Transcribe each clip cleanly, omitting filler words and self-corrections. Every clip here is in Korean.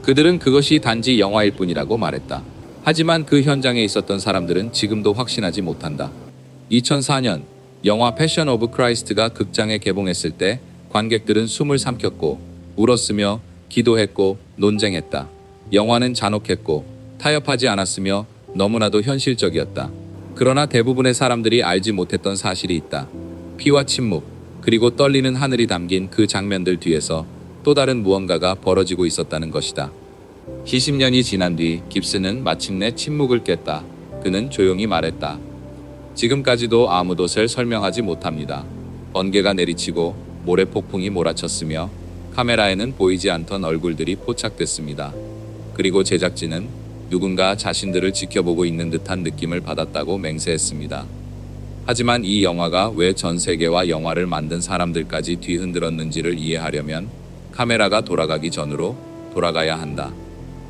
그들은 그것이 단지 영화일 뿐이라고 말했다. 하지만 그 현장에 있었던 사람들은 지금도 확신하지 못한다. 2004년 영화 패션 오브 크라이스트가 극장에 개봉했을 때 관객들은 숨을 삼켰고 울었으며 기도했고 논쟁했다. 영화는 잔혹했고 타협하지 않았으며 너무나도 현실적이었다. 그러나 대부분의 사람들이 알지 못했던 사실이 있다. 피와 침묵, 그리고 떨리는 하늘이 담긴 그 장면들 뒤에서 또 다른 무언가가 벌어지고 있었다는 것이다. 20년이 지난 뒤 깁스는 마침내 침묵을 깼다. 그는 조용히 말했다. 지금까지도 아무도 설명하지 못합니다. 번개가 내리치고 모래폭풍이 몰아쳤으며 카메라에는 보이지 않던 얼굴들이 포착됐습니다. 그리고 제작진은 누군가 자신들을 지켜보고 있는 듯한 느낌을 받았다고 맹세했습니다. 하지만 이 영화가 왜 전 세계와 영화를 만든 사람들까지 뒤흔들었는지를 이해하려면 카메라가 돌아가기 전으로 돌아가야 한다.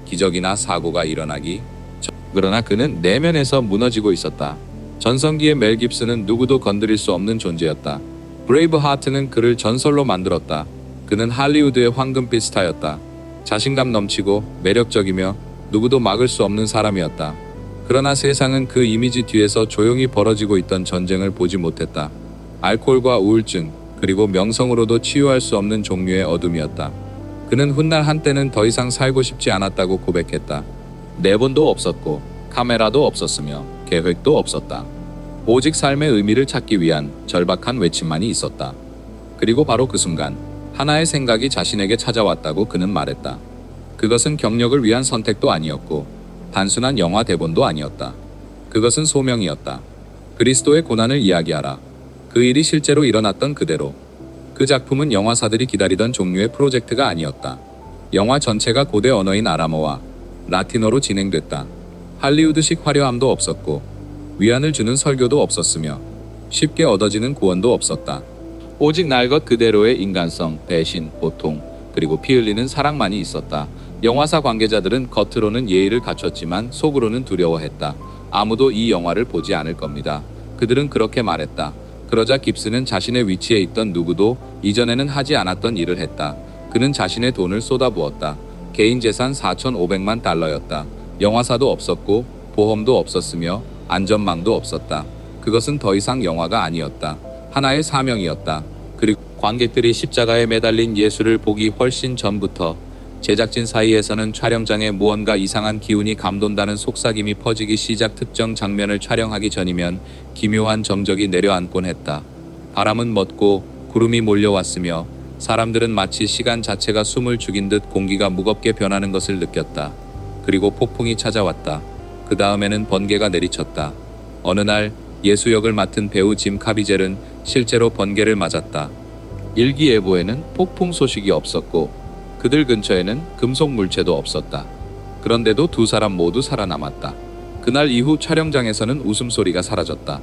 기적이나 사고가 일어나기 전. 그러나 그는 내면에서 무너지고 있었다. 전성기의 멜 깁슨은 누구도 건드릴 수 없는 존재였다. 브레이브 하트는 그를 전설로 만들었다. 그는 할리우드의 황금빛 스타였다. 자신감 넘치고 매력적이며 누구도 막을 수 없는 사람이었다. 그러나 세상은 그 이미지 뒤에서 조용히 벌어지고 있던 전쟁을 보지 못했다. 알코올과 우울증, 그리고 명성으로도 치유할 수 없는 종류의 어둠이었다. 그는 훗날 한때는 더 이상 살고 싶지 않았다고 고백했다. 내본도 없었고 카메라도 없었으며 계획도 없었다. 오직 삶의 의미를 찾기 위한 절박한 외침만이 있었다. 그리고 바로 그 순간 하나의 생각이 자신에게 찾아왔다고 그는 말했다. 그것은 경력을 위한 선택도 아니었고 단순한 영화 대본도 아니었다. 그것은 소명이었다. 그리스도의 고난을 이야기하라. 그 일이 실제로 일어났던 그대로. 그 작품은 영화사들이 기다리던 종류의 프로젝트가 아니었다. 영화 전체가 고대 언어인 아람어와 라틴어로 진행됐다. 할리우드식 화려함도 없었고 위안을 주는 설교도 없었으며 쉽게 얻어지는 구원도 없었다. 오직 날 것 그대로의 인간성, 배신, 고통, 그리고 피 흘리는 사랑만이 있었다. 영화사 관계자들은 겉으로는 예의를 갖췄지만 속으로는 두려워했다. 아무도 이 영화를 보지 않을 겁니다. 그들은 그렇게 말했다. 그러자 깁스는 자신의 위치에 있던 누구도 이전에는 하지 않았던 일을 했다. 그는 자신의 돈을 쏟아부었다. 개인 재산 4,500만 달러였다. 영화사도 없었고 보험도 없었으며 안전망도 없었다. 그것은 더 이상 영화가 아니었다. 하나의 사명이었다. 그리고 관객들이 십자가에 매달린 예수를 보기 훨씬 전부터 제작진 사이에서는 촬영장에 무언가 이상한 기운이 감돈다는 속삭임이 퍼지기 시작. 특정 장면을 촬영하기 전이면 기묘한 정적이 내려앉곤 했다. 바람은 멎고 구름이 몰려왔으며 사람들은 마치 시간 자체가 숨을 죽인 듯 공기가 무겁게 변하는 것을 느꼈다. 그리고 폭풍이 찾아왔다. 그 다음에는 번개가 내리쳤다. 어느 날 예수 역을 맡은 배우 짐 카비젤은 실제로 번개를 맞았다. 일기예보에는 폭풍 소식이 없었고 그들 근처에는 금속 물체도 없었다. 그런데도 두 사람 모두 살아남았다. 그날 이후 촬영장에서는 웃음소리가 사라졌다.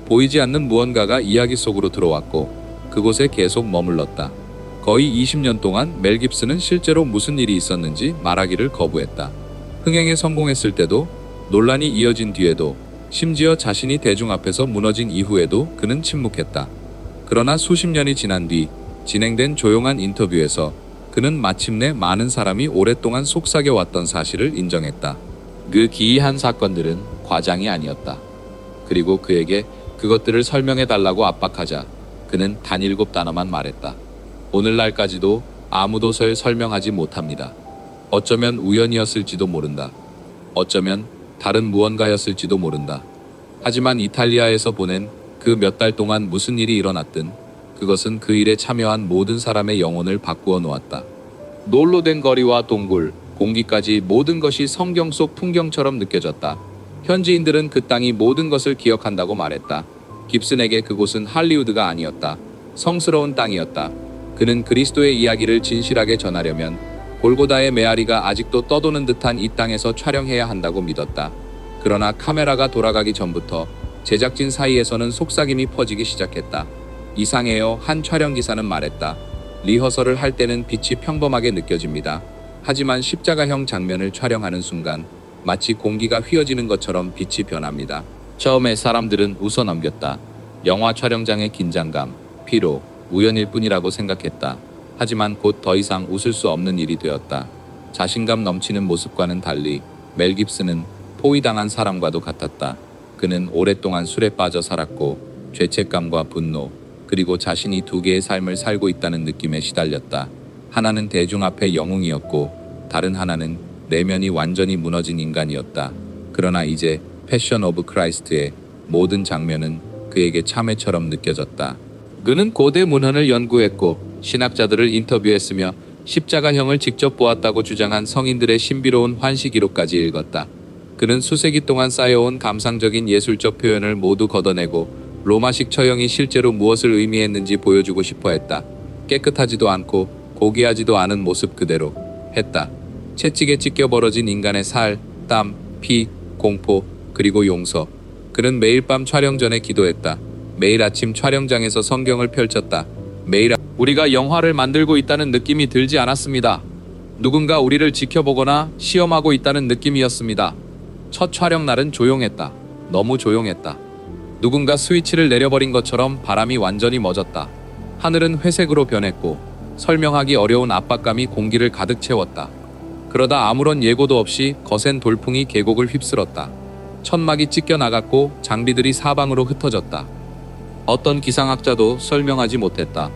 보이지 않는 무언가가 이야기 속으로 들어왔고 그곳에 계속 머물렀다. 거의 20년 동안 멜 깁슨은 실제로 무슨 일이 있었는지 말하기를 거부했다. 흥행에 성공했을 때도, 논란이 이어진 뒤에도, 심지어 자신이 대중 앞에서 무너진 이후에도 그는 침묵했다. 그러나 수십 년이 지난 뒤 진행된 조용한 인터뷰에서 그는 마침내 많은 사람이 오랫동안 속삭여왔던 사실을 인정했다. 그 기이한 사건들은 과장이 아니었다. 그리고 그에게 그것들을 설명해달라고 압박하자 그는 단 7단어만 말했다. 오늘날까지도 아무도 설명하지 못합니다. 어쩌면 우연이었을지도 모른다. 어쩌면 다른 무언가였을지도 모른다. 하지만 이탈리아에서 보낸 그 몇 달 동안 무슨 일이 일어났든 그것은 그 일에 참여한 모든 사람의 영혼을 바꾸어 놓았다. 놀로 된 거리와 동굴, 공기까지 모든 것이 성경 속 풍경처럼 느껴졌다. 현지인들은 그 땅이 모든 것을 기억한다고 말했다. 깁슨에게 그곳은 할리우드가 아니었다. 성스러운 땅이었다. 그는 그리스도의 이야기를 진실하게 전하려면 골고다의 메아리가 아직도 떠도는 듯한 이 땅에서 촬영해야 한다고 믿었다. 그러나 카메라가 돌아가기 전부터 제작진 사이에서는 속삭임이 퍼지기 시작했다. 이상해요. 한 촬영 기사는 말했다. 리허설을 할 때는 빛이 평범하게 느껴집니다. 하지만 십자가형 장면을 촬영하는 순간 마치 공기가 휘어지는 것처럼 빛이 변합니다. 처음에 사람들은 웃어 넘겼다. 영화 촬영장의 긴장감, 피로, 우연일 뿐이라고 생각했다. 하지만 곧 더 이상 웃을 수 없는 일이 되었다. 자신감 넘치는 모습과는 달리 멜 깁슨은 포위당한 사람과도 같았다. 그는 오랫동안 술에 빠져 살았고 죄책감과 분노, 그리고 자신이 두 개의 삶을 살고 있다는 느낌에 시달렸다. 하나는 대중 앞의 영웅이었고 다른 하나는 내면이 완전히 무너진 인간이었다. 그러나 이제 패션 오브 크라이스트의 모든 장면은 그에게 참회처럼 느껴졌다. 그는 고대 문헌을 연구했고 신학자들을 인터뷰했으며 십자가형을 직접 보았다고 주장한 성인들의 신비로운 환시 기록까지 읽었다. 그는 수세기 동안 쌓여온 감상적인 예술적 표현을 모두 걷어내고 로마식 처형이 실제로 무엇을 의미했는지 보여주고 싶어 했다. 깨끗하지도 않고 고귀하지도 않은 모습 그대로 했다. 채찍에 찢겨 벌어진 인간의 살, 땀, 피, 공포, 그리고 용서. 그는 매일 밤 촬영 전에 기도했다. 매일 아침 촬영장에서 성경을 펼쳤다. 우리가 영화를 만들고 있다는 느낌이 들지 않았습니다. 누군가 우리를 지켜보거나 시험하고 있다는 느낌이었습니다. 첫 촬영 날은 조용했다. 너무 조용했다. 누군가 스위치를 내려버린 것처럼 바람이 완전히 멎었다. 하늘은 회색으로 변했고 설명하기 어려운 압박감이 공기를 가득 채웠다. 그러다 아무런 예고도 없이 거센 돌풍이 계곡을 휩쓸었다. 천막이 찢겨 나갔고 장비들이 사방으로 흩어졌다. 어떤 기상학자도 설명하지 못했다.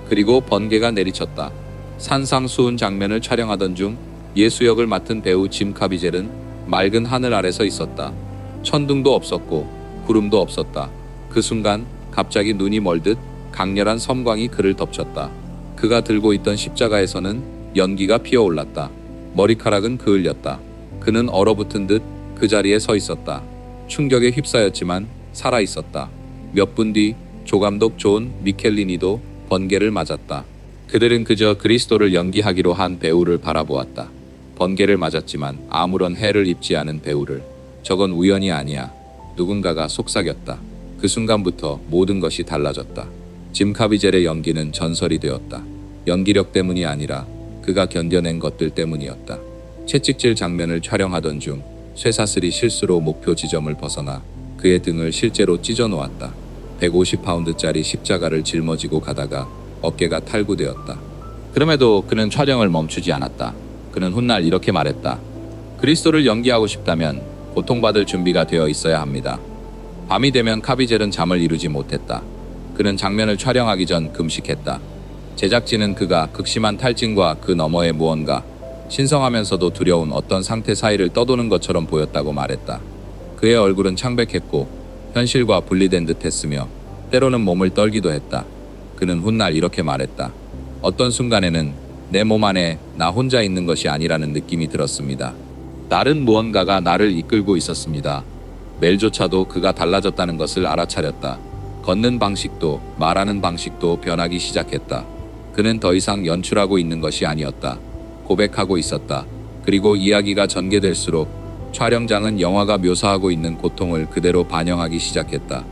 그리고 번개가 내리쳤다. 산상수훈 장면을 촬영하던 중 예수 역을 맡은 배우 짐 카비젤은 맑은 하늘 아래 서 있었다. 천둥도 없었고 구름도 없었다. 그 순간 갑자기 눈이 멀듯 강렬한 섬광이 그를 덮쳤다. 그가 들고 있던 십자가에서는 연기가 피어올랐다. 머리카락은 그을렸다. 그는 얼어붙은 듯 그 자리에 서 있었다. 충격에 휩싸였지만 살아있었다. 몇 분 뒤 조감독 존 미켈리니도 번개를 맞았다. 그들은 그저 그리스도를 연기하기로 한 배우를 바라보았다. 번개를 맞았지만 아무런 해를 입지 않은 배우를. 저건 우연이 아니야. 누군가가 속삭였다. 그 순간부터 모든 것이 달라졌다. 짐 카비젤의 연기는 전설이 되었다. 연기력 때문이 아니라 그가 견뎌낸 것들 때문이었다. 채찍질 장면을 촬영하던 중 쇠사슬이 실수로 목표 지점을 벗어나 그의 등을 실제로 찢어 놓았다. 150파운드짜리 십자가를 짊어지고 가다가 어깨가 탈구되었다. 그럼에도 그는 촬영을 멈추지 않았다. 그는 훗날 이렇게 말했다. 그리스도를 연기하고 싶다면 고통받을 준비가 되어 있어야 합니다. 밤이 되면 카비젤은 잠을 이루지 못했다. 그는 장면을 촬영하기 전 금식했다. 제작진은 그가 극심한 탈진과 그 너머의 무언가 신성하면서도 두려운 어떤 상태 사이를 떠도는 것처럼 보였다고 말했다. 그의 얼굴은 창백했고 현실과 분리된 듯했으며 때로는 몸을 떨기도 했다. 그는 훗날 이렇게 말했다. 어떤 순간에는 내 몸 안에 나 혼자 있는 것이 아니라는 느낌이 들었습니다. 다른 무언가가 나를 이끌고 있었습니다. 멜조차도 그가 달라졌다는 것을 알아차렸다. 걷는 방식도 말하는 방식도 변하기 시작했다. 그는 더 이상 연출하고 있는 것이 아니었다. 고백하고 있었다. 그리고 이야기가 전개될수록 촬영장은 영화가 묘사하고 있는 고통을 그대로 반영하기 시작했다.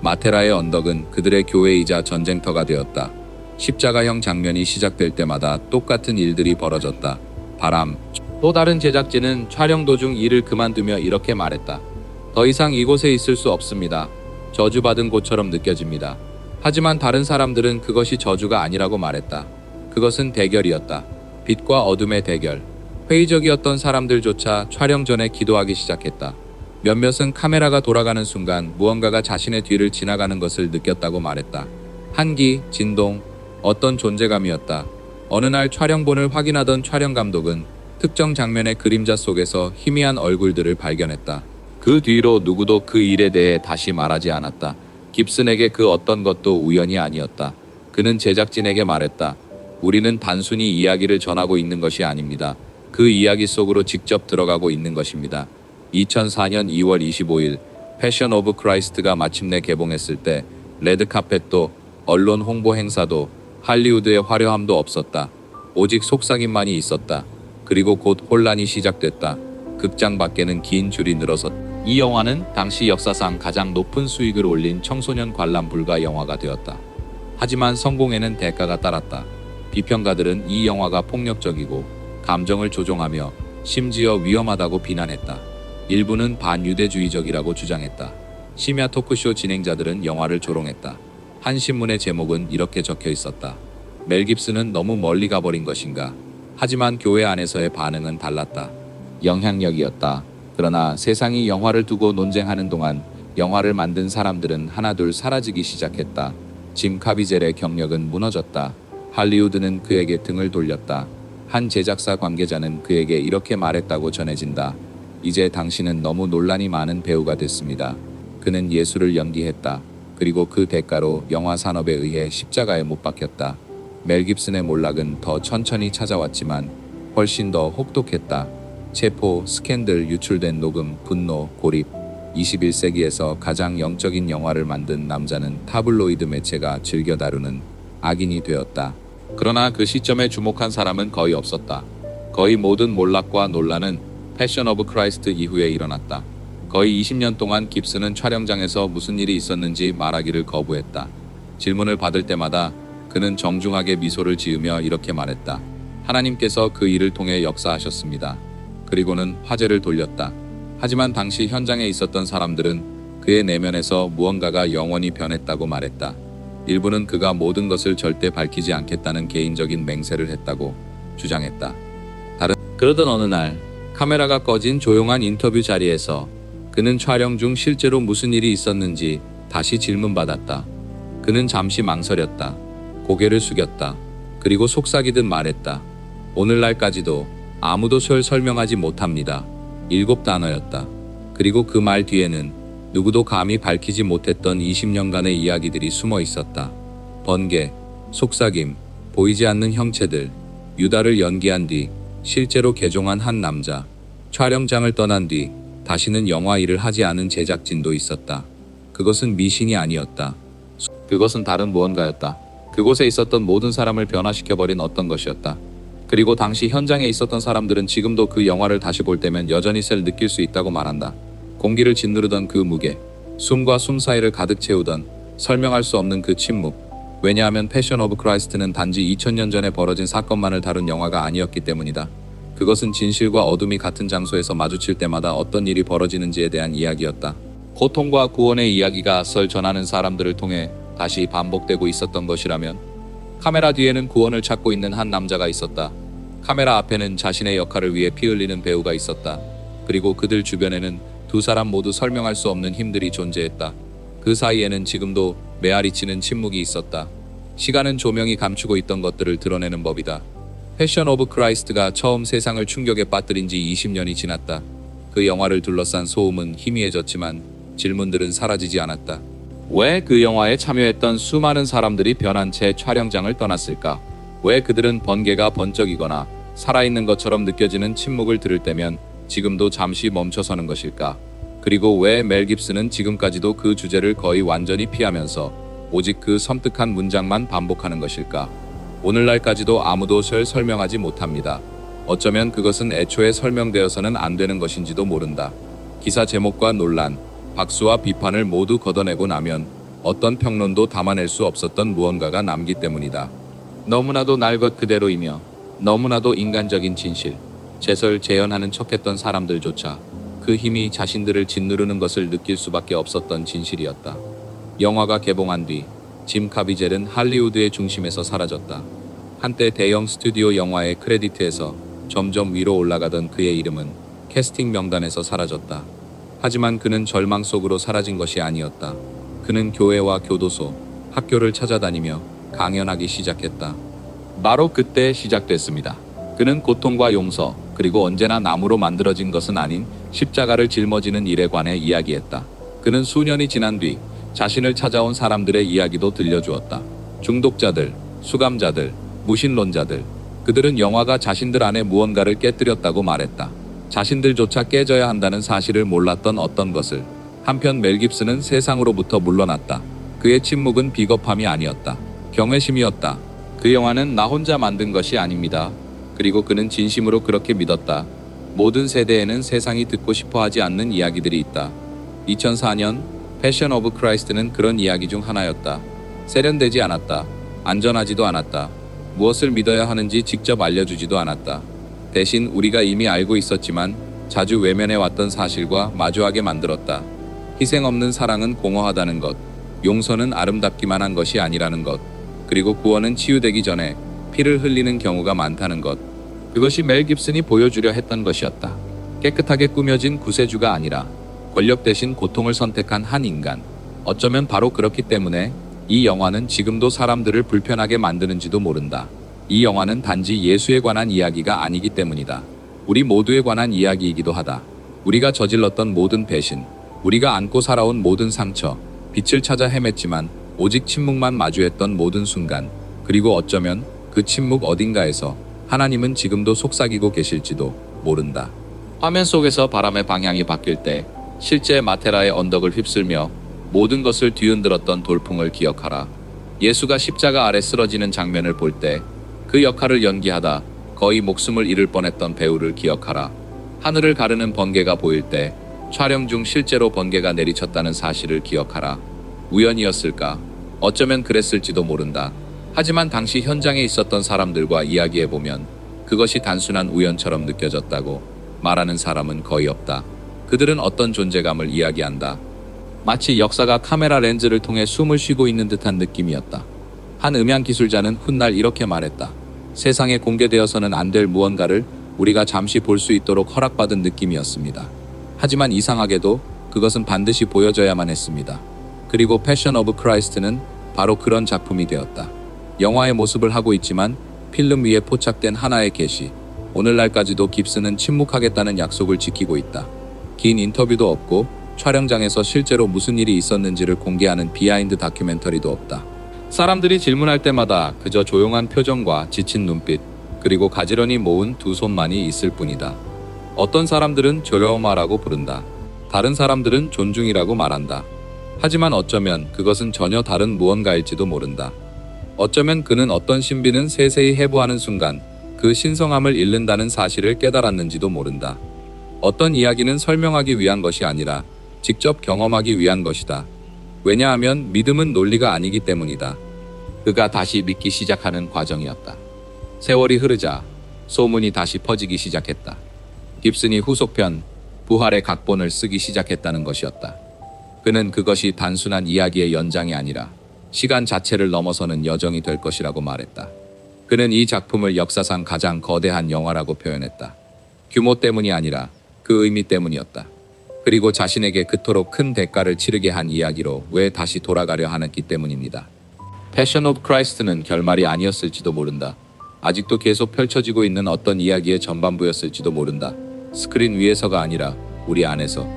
마테라의 언덕은 그들의 교회이자 전쟁터가 되었다. 십자가형 장면이 시작될 때마다 똑같은 일들이 벌어졌다. 바람. 또 다른 제작진은 촬영 도중 일을 그만두며 이렇게 말했다. 더 이상 이곳에 있을 수 없습니다. 저주받은 곳처럼 느껴집니다. 하지만 다른 사람들은 그것이 저주가 아니라고 말했다. 그것은 대결이었다. 빛과 어둠의 대결. 회의적이었던 사람들조차 촬영 전에 기도하기 시작했다. 몇몇은 카메라가 돌아가는 순간 무언가가 자신의 뒤를 지나가는 것을 느꼈다고 말했다. 한기, 진동, 어떤 존재감이었다. 어느 날 촬영본을 확인하던 촬영 감독은 특정 장면의 그림자 속에서 희미한 얼굴들을 발견했다. 그 뒤로 누구도 그 일에 대해 다시 말하지 않았다. 깁슨에게 그 어떤 것도 우연이 아니었다. 그는 제작진에게 말했다. 우리는 단순히 이야기를 전하고 있는 것이 아닙니다. 그 이야기 속으로 직접 들어가고 있는 것입니다. 2004년 2월 25일 패션 오브 크라이스트가 마침내 개봉했을 때 레드카펫도 언론 홍보 행사도 할리우드의 화려함도 없었다. 오직 속삭임만이 있었다. 그리고 곧 혼란이 시작됐다. 극장 밖에는 긴 줄이 늘어섰다. 이 영화는 당시 역사상 가장 높은 수익을 올린 청소년 관람 불가 영화가 되었다. 하지만 성공에는 대가가 따랐다. 비평가들은 이 영화가 폭력적이고 감정을 조종하며 심지어 위험하다고 비난했다. 일부는 반유대주의적이라고 주장했다. 심야 토크쇼 진행자들은 영화를 조롱했다. 한 신문의 제목은 이렇게 적혀 있었다. 멜 깁슨은 너무 멀리 가버린 것인가? 하지만 교회 안에서의 반응은 달랐다. 영향력이었다. 그러나 세상이 영화를 두고 논쟁하는 동안 영화를 만든 사람들은 하나둘 사라지기 시작했다. 짐 카비젤의 경력은 무너졌다. 할리우드는 그에게 등을 돌렸다. 한 제작사 관계자는 그에게 이렇게 말했다고 전해진다. 이제 당신은 너무 논란이 많은 배우가 됐습니다. 그는 예술을 연기했다. 그리고 그 대가로 영화 산업에 의해 십자가에 못 박혔다. 멜 깁슨의 몰락은 더 천천히 찾아왔지만 훨씬 더 혹독했다. 체포, 스캔들, 유출된 녹음, 분노, 고립. 21세기에서 가장 영적인 영화를 만든 남자는 타블로이드 매체가 즐겨 다루는 악인이 되었다. 그러나 그 시점에 주목한 사람은 거의 없었다. 거의 모든 몰락과 논란은 패션 오브 크라이스트 이후에 일어났다. 거의 20년 동안 깁슨은 촬영장에서 무슨 일이 있었는지 말하기를 거부했다. 질문을 받을 때마다 그는 정중하게 미소를 지으며 이렇게 말했다. 하나님께서 그 일을 통해 역사하셨습니다. 그리고는 화제를 돌렸다. 하지만 당시 현장에 있었던 사람들은 그의 내면에서 무언가가 영원히 변했다고 말했다. 일부는 그가 모든 것을 절대 밝히지 않겠다는 개인적인 맹세를 했다고 주장했다. 그러던 어느 날 카메라가 꺼진 조용한 인터뷰 자리에서 그는 촬영 중 실제로 무슨 일이 있었는지 다시 질문받았다. 그는 잠시 망설였다. 고개를 숙였다. 그리고 속삭이듯 말했다. 오늘날까지도 아무도 설명하지 못합니다. 7단어였다. 그리고 그 말 뒤에는 누구도 감히 밝히지 못했던 20년간의 이야기들이 숨어 있었다. 번개, 속삭임, 보이지 않는 형체들, 유다를 연기한 뒤 실제로 개종한 한 남자, 촬영장을 떠난 뒤 다시는 영화 일을 하지 않은 제작진도 있었다. 그것은 미신이 아니었다. 그것은 다른 무언가였다. 그곳에 있었던 모든 사람을 변화시켜버린 어떤 것이었다. 그리고 당시 현장에 있었던 사람들은 지금도 그 영화를 다시 볼 때면 여전히 셀 느낄 수 있다고 말한다. 공기를 짓누르던 그 무게, 숨과 숨 사이를 가득 채우던 설명할 수 없는 그 침묵. 왜냐하면 패션 오브 크라이스트는 단지 2000년 전에 벌어진 사건만을 다룬 영화가 아니었기 때문이다. 그것은 진실과 어둠이 같은 장소에서 마주칠 때마다 어떤 일이 벌어지는지에 대한 이야기였다. 고통과 구원의 이야기가 썰 전하는 사람들을 통해 다시 반복되고 있었던 것이라면 카메라 뒤에는 구원을 찾고 있는 한 남자가 있었다. 카메라 앞에는 자신의 역할을 위해 피 흘리는 배우가 있었다. 그리고 그들 주변에는 두 사람 모두 설명할 수 없는 힘들이 존재했다. 그 사이에는 지금도 메아리치는 침묵이 있었다. 시간은 조명이 감추고 있던 것들을 드러내는 법이다. 패션 오브 크라이스트가 처음 세상을 충격에 빠뜨린 지 20년이 지났다. 그 영화를 둘러싼 소음은 희미해졌지만 질문들은 사라지지 않았다. 왜 그 영화에 참여했던 수많은 사람들이 변한 채 촬영장을 떠났을까? 왜 그들은 번개가 번쩍이거나 살아있는 것처럼 느껴지는 침묵을 들을 때면 지금도 잠시 멈춰서는 것일까? 그리고 왜 멜 깁슨은 지금까지도 그 주제를 거의 완전히 피하면서 오직 그 섬뜩한 문장만 반복하는 것일까? 오늘날까지도 아무도 설명하지 못합니다. 어쩌면 그것은 애초에 설명되어서는 안 되는 것인지도 모른다. 기사 제목과 논란, 박수와 비판을 모두 걷어내고 나면 어떤 평론도 담아낼 수 없었던 무언가가 남기 때문이다. 너무나도 날 것 그대로이며 너무나도 인간적인 진실. 재설재현하는 척했던 사람들조차 그 힘이 자신들을 짓누르는 것을 느낄 수밖에 없었던 진실이었다. 영화가 개봉한 뒤 짐 카비젤은 할리우드의 중심에서 사라졌다. 한때 대형 스튜디오 영화의 크레디트에서 점점 위로 올라가던 그의 이름은 캐스팅 명단에서 사라졌다. 하지만 그는 절망 속으로 사라진 것이 아니었다. 그는 교회와 교도소, 학교를 찾아다니며 강연하기 시작했다. 바로 그때 시작됐습니다. 그는 고통과 용서, 그리고 언제나 나무로 만들어진 것은 아닌 십자가를 짊어지는 일에 관해 이야기했다. 그는 수년이 지난 뒤 자신을 찾아온 사람들의 이야기도 들려주었다. 중독자들, 수감자들, 무신론자들. 그들은 영화가 자신들 안에 무언가를 깨뜨렸다고 말했다. 자신들조차 깨져야 한다는 사실을 몰랐던 어떤 것을. 한편 멜 깁슨은 세상으로부터 물러났다. 그의 침묵은 비겁함이 아니었다. 경외심이었다. 그 영화는 나 혼자 만든 것이 아닙니다. 그리고 그는 진심으로 그렇게 믿었다. 모든 세대에는 세상이 듣고 싶어 하지 않는 이야기들이 있다. 2004년 패션 오브 크라이스트는 그런 이야기 중 하나였다. 세련되지 않았다. 안전하지도 않았다. 무엇을 믿어야 하는지 직접 알려주지도 않았다. 대신 우리가 이미 알고 있었지만 자주 외면해 왔던 사실과 마주하게 만들었다. 희생 없는 사랑은 공허하다는 것. 용서는 아름답기만 한 것이 아니라는 것. 그리고 구원은 치유되기 전에 피를 흘리는 경우가 많다는 것. 그것이 멜 깁슨이 보여주려 했던 것이었다. 깨끗하게 꾸며진 구세주가 아니라 권력 대신 고통을 선택한 한 인간. 어쩌면 바로 그렇기 때문에 이 영화는 지금도 사람들을 불편하게 만드는지도 모른다. 이 영화는 단지 예수에 관한 이야기가 아니기 때문이다. 우리 모두에 관한 이야기이기도 하다. 우리가 저질렀던 모든 배신, 우리가 안고 살아온 모든 상처, 빛을 찾아 헤맸지만 오직 침묵만 마주했던 모든 순간, 그리고 어쩌면 그 침묵 어딘가에서 하나님은 지금도 속삭이고 계실지도 모른다. 화면 속에서 바람의 방향이 바뀔 때 실제 마테라의 언덕을 휩쓸며 모든 것을 뒤흔들었던 돌풍을 기억하라. 예수가 십자가 아래 쓰러지는 장면을 볼 때 그 역할을 연기하다 거의 목숨을 잃을 뻔했던 배우를 기억하라. 하늘을 가르는 번개가 보일 때 촬영 중 실제로 번개가 내리쳤다는 사실을 기억하라. 우연이었을까? 어쩌면 그랬을지도 모른다. 하지만 당시 현장에 있었던 사람들과 이야기해보면 그것이 단순한 우연처럼 느껴졌다고 말하는 사람은 거의 없다. 그들은 어떤 존재감을 이야기한다. 마치 역사가 카메라 렌즈를 통해 숨을 쉬고 있는 듯한 느낌이었다. 한 음향 기술자는 훗날 이렇게 말했다. 세상에 공개되어서는 안 될 무언가를 우리가 잠시 볼 수 있도록 허락받은 느낌이었습니다. 하지만 이상하게도 그것은 반드시 보여져야만 했습니다. 그리고 패션 오브 크라이스트는 바로 그런 작품이 되었다. 영화의 모습을 하고 있지만 필름 위에 포착된 하나의 계시. 오늘날까지도 깁슨은 침묵하겠다는 약속을 지키고 있다. 긴 인터뷰도 없고 촬영장에서 실제로 무슨 일이 있었는지를 공개하는 비하인드 다큐멘터리도 없다. 사람들이 질문할 때마다 그저 조용한 표정과 지친 눈빛, 그리고 가지런히 모은 두 손만이 있을 뿐이다. 어떤 사람들은 조려마라고 부른다. 다른 사람들은 존중이라고 말한다. 하지만 어쩌면 그것은 전혀 다른 무언가일지도 모른다. 어쩌면 그는 어떤 신비는 세세히 해부하는 순간 그 신성함을 잃는다는 사실을 깨달았는지도 모른다. 어떤 이야기는 설명하기 위한 것이 아니라 직접 경험하기 위한 것이다. 왜냐하면 믿음은 논리가 아니기 때문이다. 그가 다시 믿기 시작하는 과정이었다. 세월이 흐르자 소문이 다시 퍼지기 시작했다. 깁슨이 후속편 부활의 각본을 쓰기 시작했다는 것이었다. 그는 그것이 단순한 이야기의 연장이 아니라 시간 자체를 넘어서는 여정이 될 것이라고 말했다. 그는 이 작품을 역사상 가장 거대한 영화라고 표현했다. 규모 때문이 아니라 그 의미 때문이었다. 그리고 자신에게 그토록 큰 대가를 치르게 한 이야기로 왜 다시 돌아가려 하는기 때문입니다. 패션 오브 크라이스트는 결말이 아니었을지도 모른다. 아직도 계속 펼쳐지고 있는 어떤 이야기의 전반부였을지도 모른다. 스크린 위에서가 아니라 우리 안에서.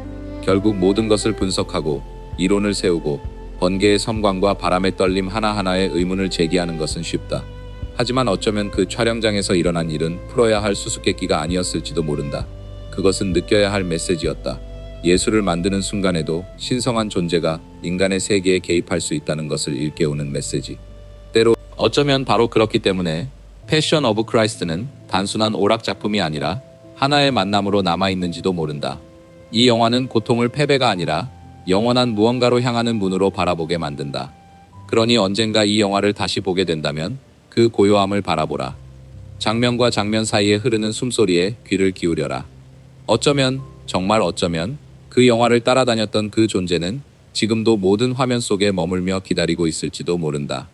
결국 모든 것을 분석하고 이론을 세우고 번개의 섬광과 바람의 떨림 하나하나에 의문을 제기하는 것은 쉽다. 하지만 어쩌면 그 촬영장에서 일어난 일은 풀어야 할 수수께끼가 아니었을지도 모른다. 그것은 느껴야 할 메시지였다. 예술을 만드는 순간에도 신성한 존재가 인간의 세계에 개입할 수 있다는 것을 일깨우는 메시지. 때로 어쩌면 바로 그렇기 때문에 패션 오브 크라이스트는 단순한 오락작품이 아니라 하나의 만남으로 남아있는지도 모른다. 이 영화는 고통을 패배가 아니라 영원한 무언가로 향하는 문으로 바라보게 만든다. 그러니 언젠가 이 영화를 다시 보게 된다면 그 고요함을 바라보라. 장면과 장면 사이에 흐르는 숨소리에 귀를 기울여라. 어쩌면, 정말 어쩌면 그 영화를 따라다녔던 그 존재는 지금도 모든 화면 속에 머물며 기다리고 있을지도 모른다.